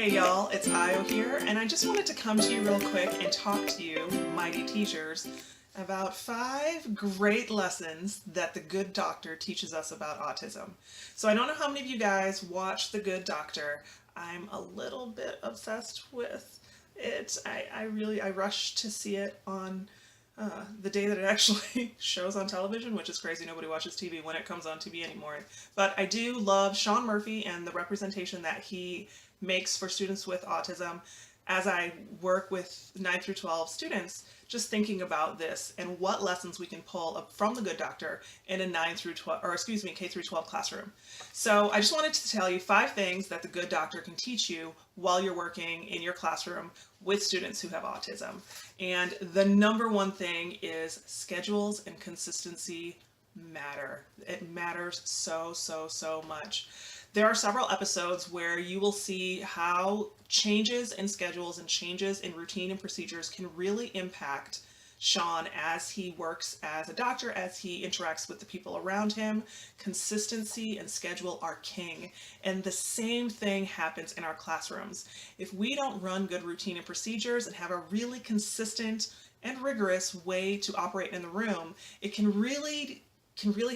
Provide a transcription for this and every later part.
Hey y'all, it's Io here, and I just wanted to come to you real quick and talk to you, mighty teachers, about 5 great lessons that the Good Doctor teaches us about autism. So I don't know how many of you guys watch The Good Doctor. I'm a little bit obsessed with it. I rush to see it on the day that it actually shows on television, which is crazy. Nobody watches TV when it comes on TV anymore. But I do love Sean Murphy and the representation that he makes for students with autism. As I work with 9 through 12 students, just thinking about this and what lessons we can pull up from the Good Doctor in a 9 through 12, or excuse me, K through 12 classroom. So I just wanted to tell you 5 things that the Good Doctor can teach you while you're working in your classroom with students who have autism. And the number one thing is schedules and consistency matter. It matters so much. There are several episodes where you will see how changes in schedules and changes in routine and procedures can really impact Sean as he works as a doctor, as he interacts with the people around him. Consistency and schedule are king. And the same thing happens in our classrooms. If we don't run good routine and procedures and have a really consistent and rigorous way to operate in the room, it can really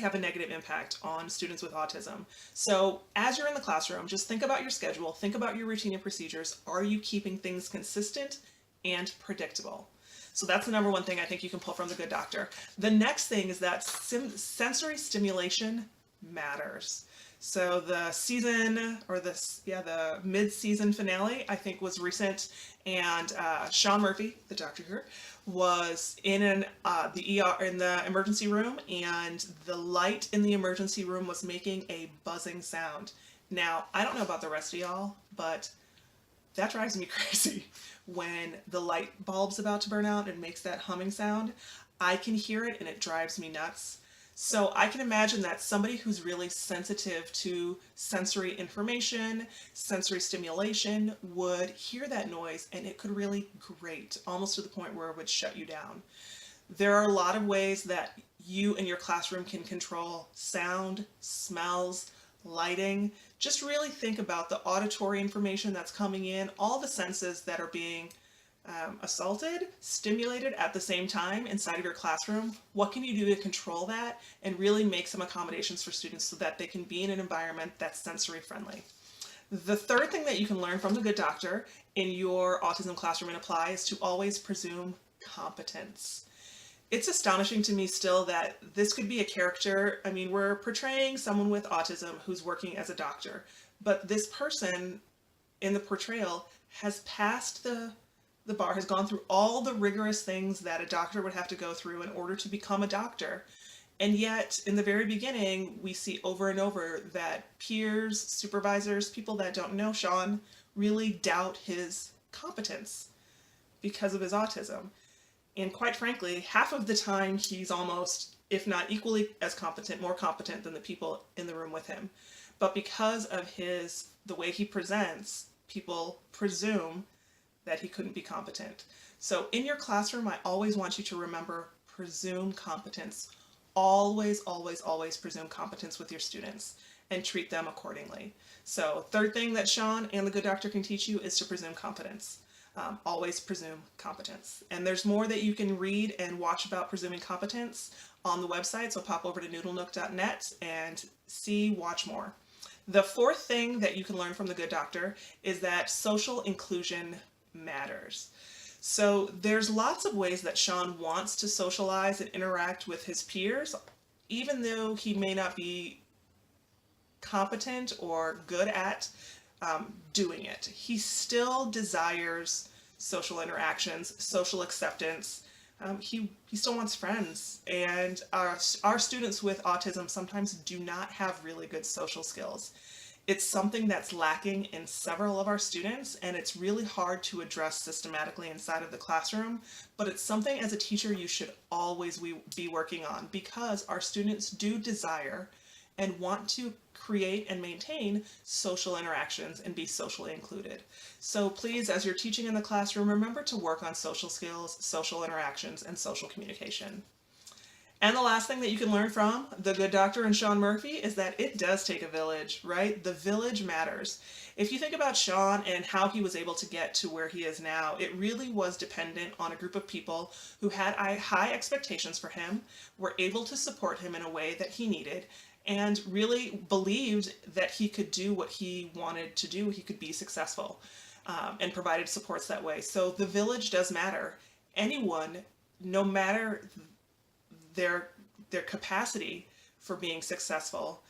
have a negative impact on students with autism. So as you're in the classroom, just think about your schedule, think about your routine and procedures. Are you keeping things consistent and predictable? So that's the number one thing I think you can pull from the Good Doctor. The next thing is that sensory stimulation matters. So the mid-season finale, I think, was recent, and Sean Murphy, the doctor here, was in the ER, in the emergency room, and the light in the emergency room was making a buzzing sound. Now, I don't know about the rest of y'all, but that drives me crazy. When the light bulb's about to burn out and makes that humming sound, I can hear it and it drives me nuts. So I can imagine that somebody who's really sensitive to sensory information, sensory stimulation, would hear that noise and it could really grate, almost to the point where it would shut you down. There are a lot of ways that you in your classroom can control sound, smells, lighting. Just really think about the auditory information that's coming in, all the senses that are being assaulted, stimulated at the same time inside of your classroom. What can you do to control that and really make some accommodations for students so that they can be in an environment that's sensory friendly? The third thing that you can learn from the Good Doctor in your autism classroom and apply is to always presume competence. It's astonishing to me still that this could be a character. I mean, we're portraying someone with autism who's working as a doctor, but this person in the portrayal has passed the bar, has gone through all the rigorous things that a doctor would have to go through in order to become a doctor. And yet, in the very beginning, we see over and over that peers, supervisors, people that don't know Sean really doubt his competence because of his autism. And quite frankly, half of the time he's almost, if not equally as competent, more competent than the people in the room with him. But because of the way he presents, people presume that he couldn't be competent. So in your classroom, I always want you to remember, presume competence. Always presume competence with your students and treat them accordingly. So third thing that Sean and the Good Doctor can teach you is to presume competence. Always presume competence. And there's more that you can read and watch about presuming competence on the website, so pop over to noodlenook.net and watch more. The fourth thing that you can learn from the Good Doctor is that social inclusion matters. So there's lots of ways that Sean wants to socialize and interact with his peers, even though he may not be competent or good at doing it. He still desires social interactions, social acceptance. He still wants friends, and our students with autism sometimes do not have really good social skills. It's something that's lacking in several of our students, and it's really hard to address systematically inside of the classroom, but it's something as a teacher you should always be working on, because our students do desire and want to create and maintain social interactions and be socially included. So please, as you're teaching in the classroom, remember to work on social skills, social interactions, and social communication. And the last thing that you can learn from The Good Doctor and Sean Murphy is that it does take a village, right? The village matters. If you think about Sean and how he was able to get to where he is now, it really was dependent on a group of people who had high expectations for him, were able to support him in a way that he needed, and really believed that he could do what he wanted to do, he could be successful, and provided supports that way. So the village does matter. Anyone, no matter their capacity for being successful,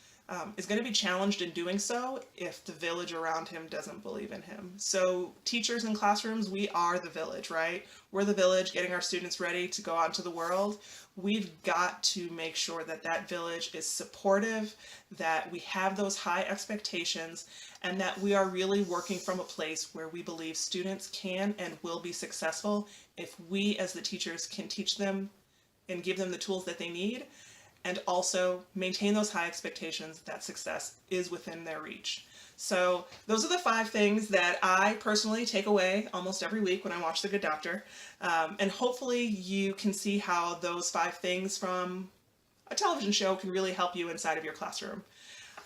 is going to be challenged in doing so if the village around him doesn't believe in him. So teachers in classrooms, we are the village, right? We're the village getting our students ready to go out into the world. We've got to make sure that that village is supportive, that we have those high expectations, and that we are really working from a place where we believe students can and will be successful if we as the teachers can teach them and give them the tools that they need, and also maintain those high expectations that success is within their reach. So those are the 5 things that I personally take away almost every week when I watch The Good Doctor. And hopefully you can see how those 5 things from a television show can really help you inside of your classroom.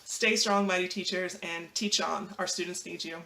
Stay strong, mighty teachers, and teach on. Our students need you.